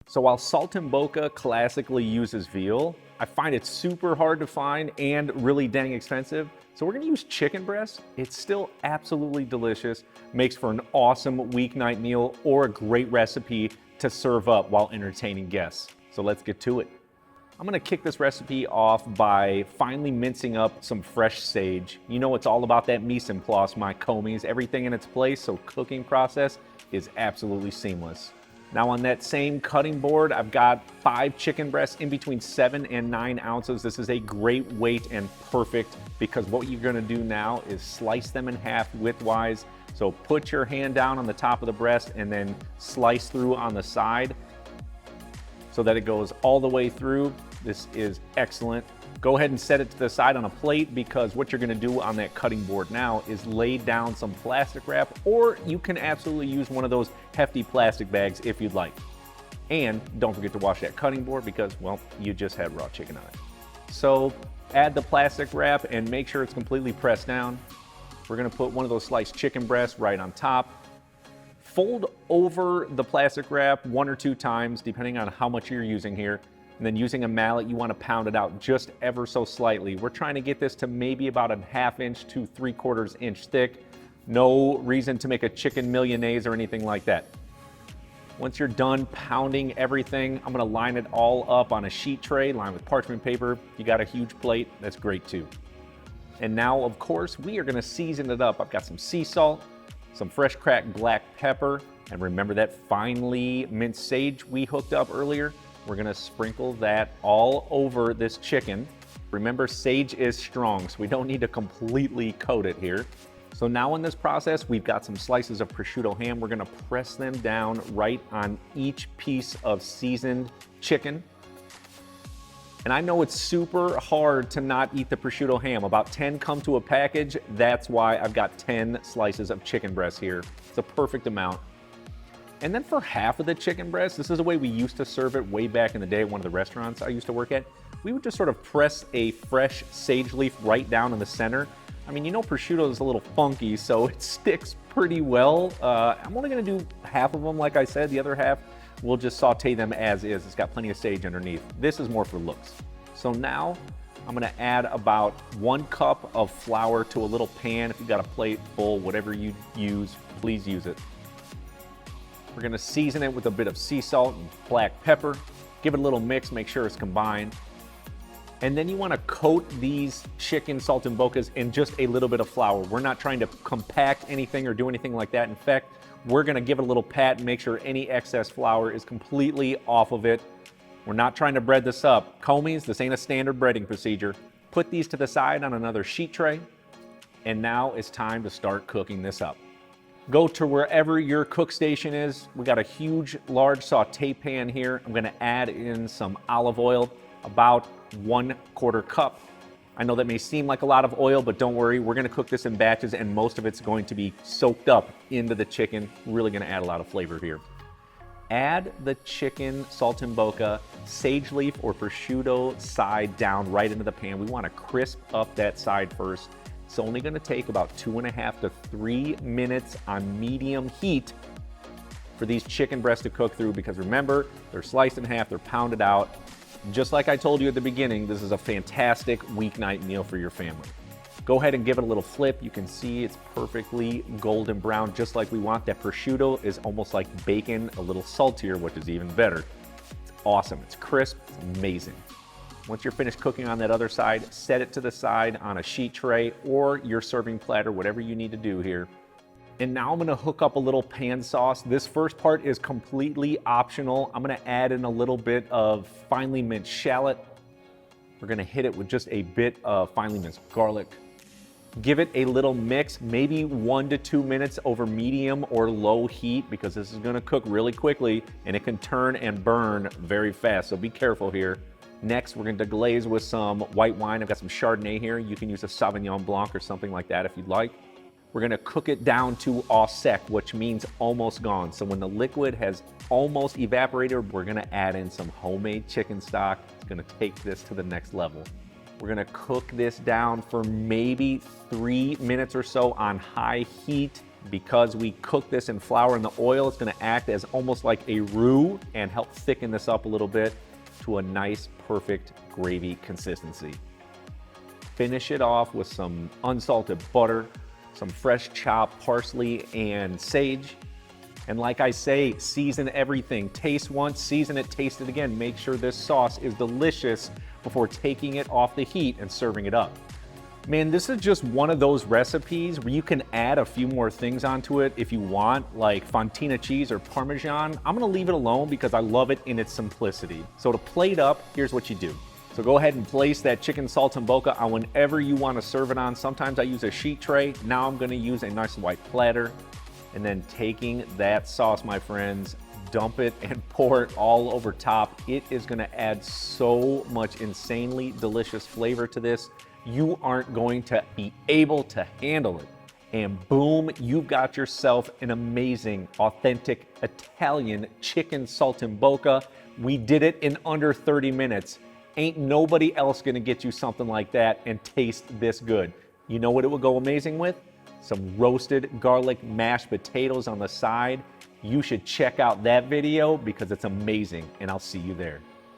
So while Saltimbocca classically uses veal, I find it super hard to find and really dang expensive. So we're gonna use chicken breast. It's still absolutely delicious, makes for an awesome weeknight meal or a great recipe to serve up while entertaining guests. So let's get to it. I'm gonna kick this recipe off by finely mincing up some fresh sage. You know it's all about that mise en place, my comies, everything in its place, so cooking process is absolutely seamless. Now on that same cutting board, I've got 5 chicken breasts in between 7 and 9 ounces. This is a great weight and perfect because what you're gonna do now is slice them in half widthwise. So put your hand down on the top of the breast and then slice through on the side so that it goes all the way through. This is excellent. Go ahead and set it to the side on a plate because what you're gonna do on that cutting board now is lay down some plastic wrap, or you can absolutely use one of those hefty plastic bags if you'd like. And don't forget to wash that cutting board because, well, you just had raw chicken on it. So add the plastic wrap and make sure it's completely pressed down. We're gonna put one of those sliced chicken breasts right on top. Fold over the plastic wrap 1 or 2 times, depending on how much you're using here. And then using a mallet, you want to pound it out just ever so slightly. We're trying to get this to maybe about a 1/2 inch to 3/4 inch thick. No reason to make a chicken mayonnaise or anything like that. Once you're done pounding everything, I'm going to line it all up on a sheet tray lined with parchment paper. If you got a huge plate, that's great too. And now, of course, we are going to season it up. I've got some sea salt, some fresh cracked black pepper, and remember that finely minced sage we hooked up earlier? We're gonna sprinkle that all over this chicken. Remember, sage is strong, so we don't need to completely coat it here. So now in this process, we've got some slices of prosciutto ham. We're gonna press them down right on each piece of seasoned chicken. And I know it's super hard to not eat the prosciutto ham. About 10 come to a package. That's why I've got 10 slices of chicken breast here. It's a perfect amount. And then for half of the chicken breast, this is the way we used to serve it way back in the day at one of the restaurants I used to work at. We would just sort of press a fresh sage leaf right down in the center. I mean, you know prosciutto is a little funky, so it sticks pretty well. I'm only gonna do half of them, like I said. The other half, we'll just saute them as is. It's got plenty of sage underneath. This is more for looks. So now I'm gonna add about 1 cup of flour to a little pan. If you've got a plate, bowl, whatever you use, please use it. We're gonna season it with a bit of sea salt and black pepper. Give it a little mix, make sure it's combined. And then you wanna coat these chicken saltimboccas in just a little bit of flour. We're not trying to compact anything or do anything like that. In fact, we're gonna give it a little pat and make sure any excess flour is completely off of it. We're not trying to bread this up. Comies, this ain't a standard breading procedure. Put these to the side on another sheet tray. And now it's time to start cooking this up. Go to wherever your cook station is. We got a huge, large saute pan here. I'm gonna add in some olive oil, about 1/4 cup. I know that may seem like a lot of oil, but don't worry, we're gonna cook this in batches and most of it's going to be soaked up into the chicken. Really gonna add a lot of flavor here. Add the chicken saltimbocca, sage leaf or prosciutto side down right into the pan. We wanna crisp up that side first. It's only gonna take about 2.5 to 3 minutes on medium heat for these chicken breasts to cook through because remember, they're sliced in half, they're pounded out. Just like I told you at the beginning, this is a fantastic weeknight meal for your family. Go ahead and give it a little flip. You can see it's perfectly golden brown, just like we want. That prosciutto is almost like bacon, a little saltier, which is even better. It's awesome, it's crisp, it's amazing. Once you're finished cooking on that other side, set it to the side on a sheet tray or your serving platter, whatever you need to do here. And now I'm gonna hook up a little pan sauce. This first part is completely optional. I'm gonna add in a little bit of finely minced shallot. We're gonna hit it with just a bit of finely minced garlic. Give it a little mix, maybe 1 to 2 minutes over medium or low heat because this is gonna cook really quickly and it can turn and burn very fast, so be careful here. Next, we're going to deglaze with some white wine. I've got some Chardonnay here. You can use a Sauvignon Blanc or something like that if you'd like. We're going to cook it down to au sec, which means almost gone. So when the liquid has almost evaporated, we're going to add in some homemade chicken stock. It's going to take this to the next level. We're going to cook this down for maybe 3 minutes or so on high heat. Because we cook this in flour and the oil, it's gonna act as almost like a roux and help thicken this up a little bit to a nice, perfect gravy consistency. Finish it off with some unsalted butter, some fresh chopped parsley and sage. And like I say, season everything. Taste once, season it, taste it again. Make sure this sauce is delicious before taking it off the heat and serving it up. Man, this is just one of those recipes where you can add a few more things onto it if you want, like fontina cheese or Parmesan. I'm gonna leave it alone because I love it in its simplicity. So to plate up, here's what you do. So go ahead and place that chicken saltimbocca on whenever you want to serve it on. Sometimes I use a sheet tray. Now I'm gonna use a nice white platter. And then taking that sauce, my friends, dump it and pour it all over top. It is gonna add so much insanely delicious flavor to this. You aren't going to be able to handle it. And boom, you've got yourself an amazing, authentic Italian chicken saltimbocca. We did it in under 30 minutes. Ain't nobody else gonna get you something like that and taste this good. You know what it would go amazing with? Some roasted garlic mashed potatoes on the side. You should check out that video because it's amazing, and I'll see you there.